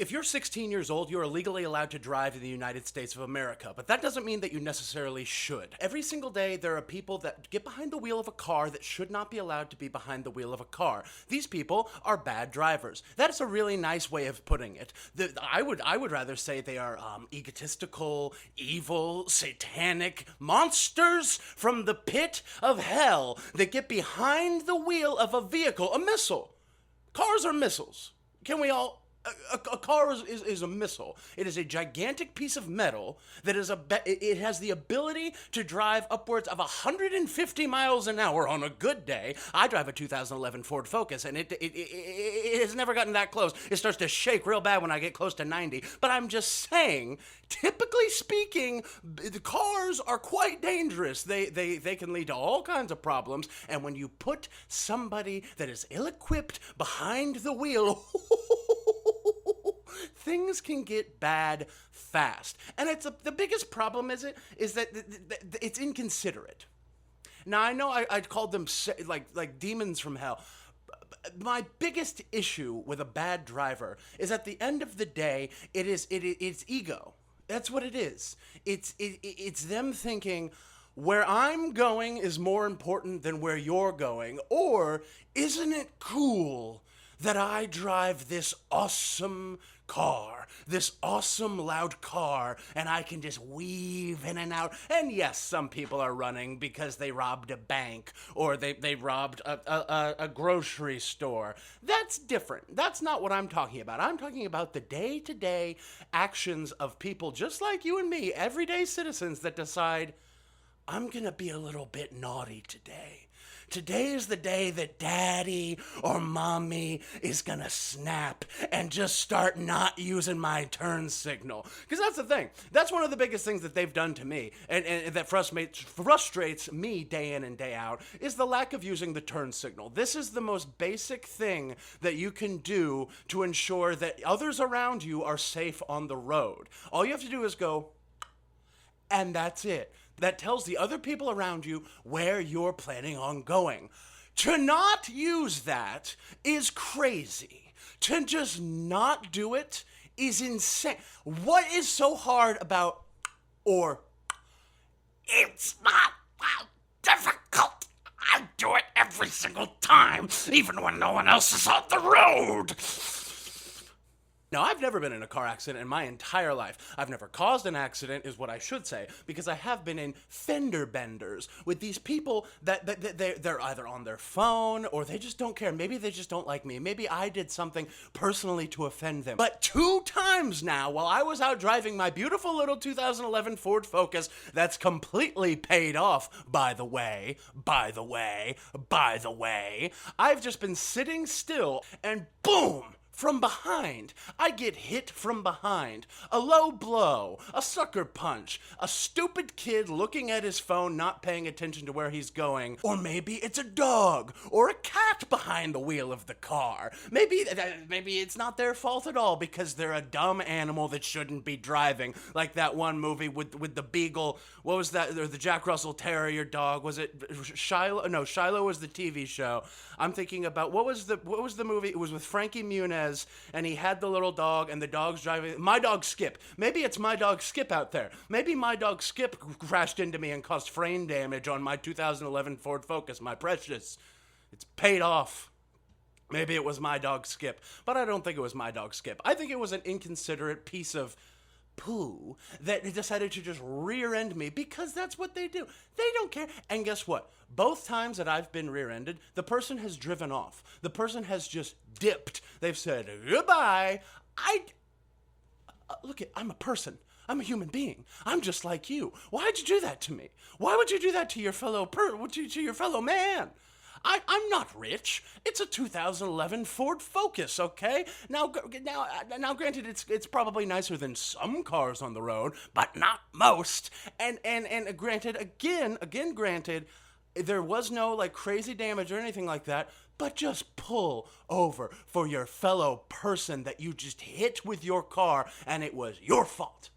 If you're 16 years old, you're legally allowed to drive in the United States of America, but that doesn't mean that you necessarily should. Every single day, there are people that get behind the wheel of a car that should not be allowed to be behind the wheel of a car. These people are bad drivers. That's a really nice way of putting it. I would rather say they are egotistical, evil, satanic monsters from the pit of hell that get behind the wheel of a vehicle, a missile. Cars are missiles. Can we all... A car is a missile. It is a gigantic piece of metal that it has the ability to drive upwards of 150 miles an hour on a good day. I drive a 2011 Ford Focus, and it has never gotten that close. It starts to shake real bad when I get close to 90. But I'm just saying, typically speaking, the cars are quite dangerous. They can lead to all kinds of problems. And when you put somebody that is ill-equipped behind the wheel... things can get bad fast. And the biggest problem is that it's inconsiderate. Now, I know I called them like demons from hell. My biggest issue with a bad driver is at the end of the day, it's ego. That's what it is. It's them thinking, where I'm going is more important than where you're going. Or, isn't it cool that I drive this awesome car, this awesome loud car, and I can just weave in and out. And yes, some people are running because they robbed a bank or they robbed a grocery store. That's different. That's not what I'm talking about. I'm talking about the day-to-day actions of people just like you and me, everyday citizens that decide, I'm gonna be a little bit naughty today. Today is the day that daddy or mommy is gonna snap and just start not using my turn signal. Because that's the thing. That's one of the biggest things that they've done to me and that frustrates me day in and day out is the lack of using the turn signal. This is the most basic thing that you can do to ensure that others around you are safe on the road. All you have to do is go, and that's it. That tells the other people around you where you're planning on going. To not use that is crazy. To just not do it is insane. What is so hard about, or, it's not that difficult. I do it every single time, even when no one else is on the road. Now, I've never been in a car accident in my entire life. I've never caused an accident, is what I should say, because I have been in fender benders with these people that they're either on their phone or they just don't care. Maybe they just don't like me. Maybe I did something personally to offend them. But 2 times now, while I was out driving my beautiful little 2011 Ford Focus that's completely paid off, by the way, I've just been sitting still and boom! From behind, I get hit from behind. A low blow, a sucker punch, a stupid kid looking at his phone, not paying attention to where he's going. Or maybe it's a dog or a cat behind the wheel of the car. Maybe it's not their fault at all because they're a dumb animal that shouldn't be driving. Like that one movie with the beagle. What was that? Or the Jack Russell Terrier dog. Was it Shiloh? No, Shiloh was the TV show. I'm thinking about what was the movie? It was with Frankie Muniz. And he had the little dog, and the dog's driving. My dog Skip. Maybe it's my dog Skip out there. Maybe my dog Skip crashed into me and caused frame damage on my 2011 Ford Focus, my precious. It's paid off. Maybe it was my dog Skip, but I don't think it was my dog Skip. I think it was an inconsiderate piece of poo that decided to just rear-end me because that's what they do. They don't care. And guess what? Both times that I've been rear-ended, the person has driven off. The person has just dipped. They've said, goodbye. Look, I'm a person. I'm a human being. I'm just like you. Why'd you do that to me? Why would you do that to your fellow man? I'm not rich. It's a 2011 Ford Focus, okay? Now, granted, it's probably nicer than some cars on the road, but not most. And granted, again, granted, there was no like crazy damage or anything like that. But just pull over for your fellow person that you just hit with your car, and it was your fault.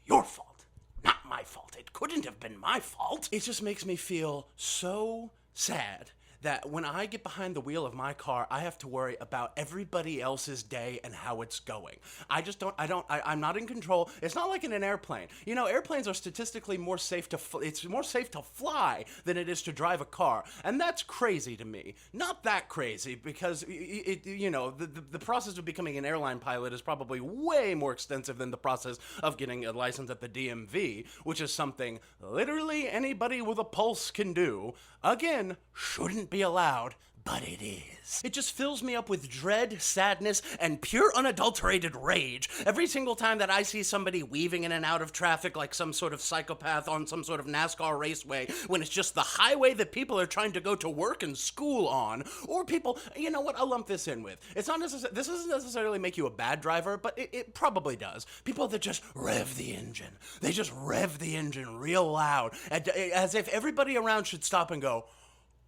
Your fault, not my fault. It couldn't have been my fault. It just makes me feel so sad that when I get behind the wheel of my car, I have to worry about everybody else's day and how it's going. I'm not in control. It's not like in an airplane. You know, airplanes are statistically more safe it's more safe to fly than it is to drive a car. And that's crazy to me. Not that crazy, because the process of becoming an airline pilot is probably way more extensive than the process of getting a license at the DMV, which is something literally anybody with a pulse can do. Again, shouldn't be allowed, but it is. It just fills me up with dread, sadness, and pure unadulterated rage every single time that I see somebody weaving in and out of traffic like some sort of psychopath on some sort of NASCAR raceway, when it's just the highway that people are trying to go to work and school on. Or people, you know what, I'll lump this in with. It's not necessarily, this doesn't necessarily make you a bad driver, but it probably does. People that just rev the engine. They just rev the engine real loud, as if everybody around should stop and go,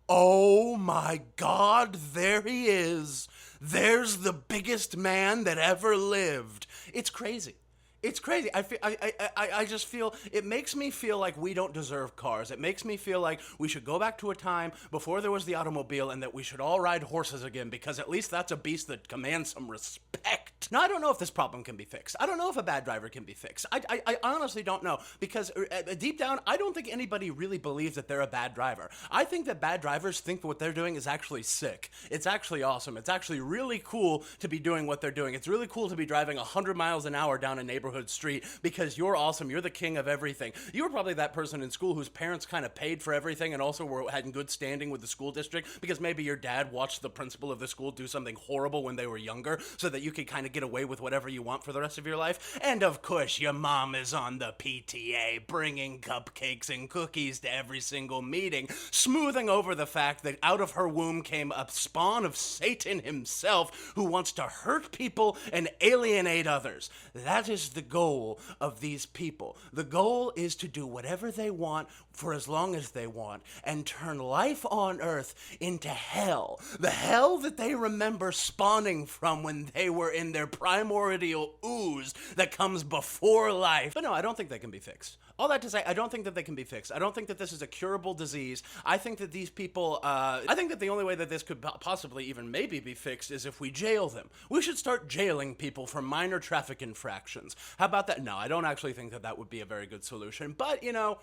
"Oh my God, there he is. There's the biggest man that ever lived." It's crazy. It's crazy. I just feel, it makes me feel like we don't deserve cars. It makes me feel like we should go back to a time before there was the automobile, and that we should all ride horses again, because at least that's a beast that commands some respect. Now, I don't know if this problem can be fixed. I don't know if a bad driver can be fixed. I honestly don't know, because deep down, I don't think anybody really believes that they're a bad driver. I think that bad drivers think that what they're doing is actually sick. It's actually awesome. It's actually really cool to be doing what they're doing. It's really cool to be driving 100 miles an hour down a neighborhood street, because you're awesome. You're the king of everything. You were probably that person in school whose parents kind of paid for everything and also had in good standing with the school district, because maybe your dad watched the principal of the school do something horrible when they were younger, so that you could kind of get away with whatever you want for the rest of your life. And of course, your mom is on the PTA, bringing cupcakes and cookies to every single meeting, smoothing over the fact that out of her womb came a spawn of Satan himself, who wants to hurt people and alienate others. That is the goal of these people. The goal is to do whatever they want for as long as they want, and turn life on earth into hell. The hell that they remember spawning from when they were in their primordial ooze that comes before life. But no, I don't think they can be fixed. All that to say, I don't think that they can be fixed. I don't think that this is a curable disease. I think that these people, I think that the only way that this could possibly even maybe be fixed is if we jail them. We should start jailing people for minor traffic infractions. How about that? No, I don't actually think that that would be a very good solution. But, you know,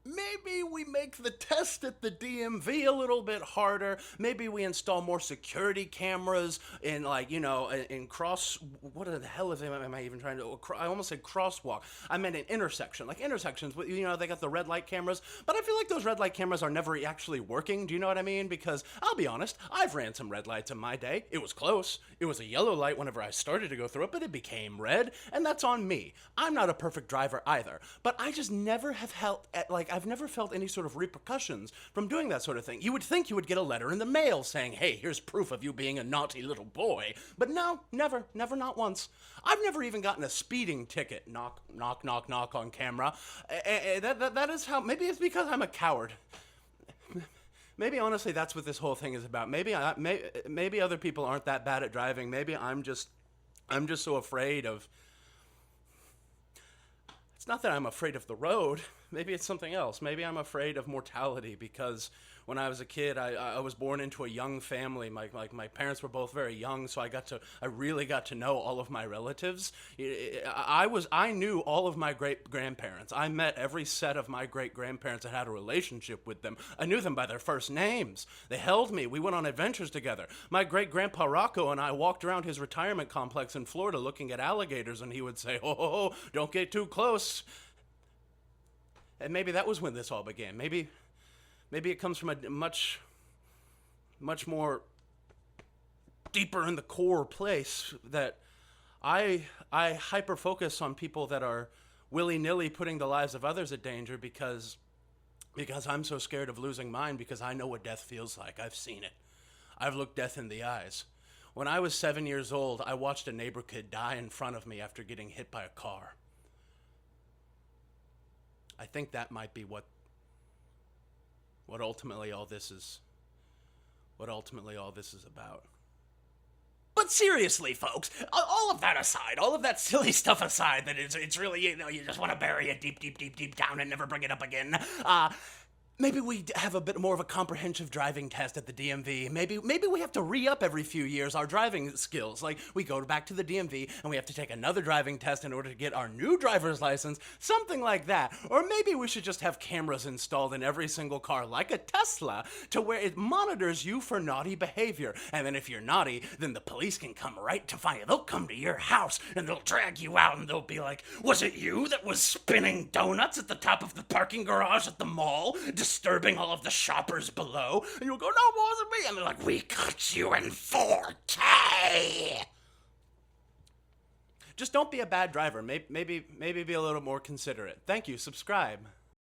maybe we make the test at the DMV a little bit harder. Maybe we install more security cameras in, like, you know, in what the hell am I even trying to, I almost said crosswalk. I meant an intersection. Like intersections, you know, they got the red light cameras, but I feel like those red light cameras are never actually working. Do you know what I mean? Because I'll be honest, I've ran some red lights in my day. It was close. It was a yellow light whenever I started to go through it, but it became red, and that's on me. I'm not a perfect driver either, but I just never have I've never felt any sort of repercussions from doing that sort of thing. You would think you would get a letter in the mail saying, "Hey, here's proof of you being a naughty little boy." But no, never, not once. I've never even gotten a speeding ticket. Knock, knock, knock, knock on camera. That is how, maybe it's because I'm a coward. Maybe honestly that's what this whole thing is about. Maybe other people aren't that bad at driving. Maybe I'm just so afraid of, it's not that I'm afraid of the road. Maybe it's something else. Maybe I'm afraid of mortality, because when I was a kid, I was born into a young family. My parents were both very young, so I really got to know all of my relatives. I knew all of my great-grandparents. I met every set of my great-grandparents and had a relationship with them. I knew them by their first names. They held me. We went on adventures together. My great-grandpa Rocco and I walked around his retirement complex in Florida looking at alligators, and he would say, "Oh, don't get too close." And maybe that was when this all began. Maybe it comes from a much more deeper in the core place, that I hyper focus on people that are willy-nilly putting the lives of others at danger, because I'm so scared of losing mine, because I know what death feels like. I've seen it. I've looked death in the eyes. When I was 7 years old, I watched a neighbor kid die in front of me after getting hit by a car. I think that might be what ultimately all this is about. But seriously, folks, all of that aside, all of that silly stuff aside, that it's really, you know, you just want to bury it deep, deep, deep, deep down and never bring it up again. Maybe we have a bit more of a comprehensive driving test at the DMV. Maybe we have to re-up every few years our driving skills. Like, we go back to the DMV and we have to take another driving test in order to get our new driver's license. Something like that. Or maybe we should just have cameras installed in every single car, like a Tesla, to where it monitors you for naughty behavior. And then if you're naughty, then the police can come right to find you. They'll come to your house and they'll drag you out and they'll be like, was it you that was spinning donuts at the top of the parking garage at the mall, disturbing all of the shoppers below? And you'll go, no, it wasn't me. And they're like, We caught you in 4K. just don't be a bad driver. Maybe be a little more considerate. Thank you. Subscribe.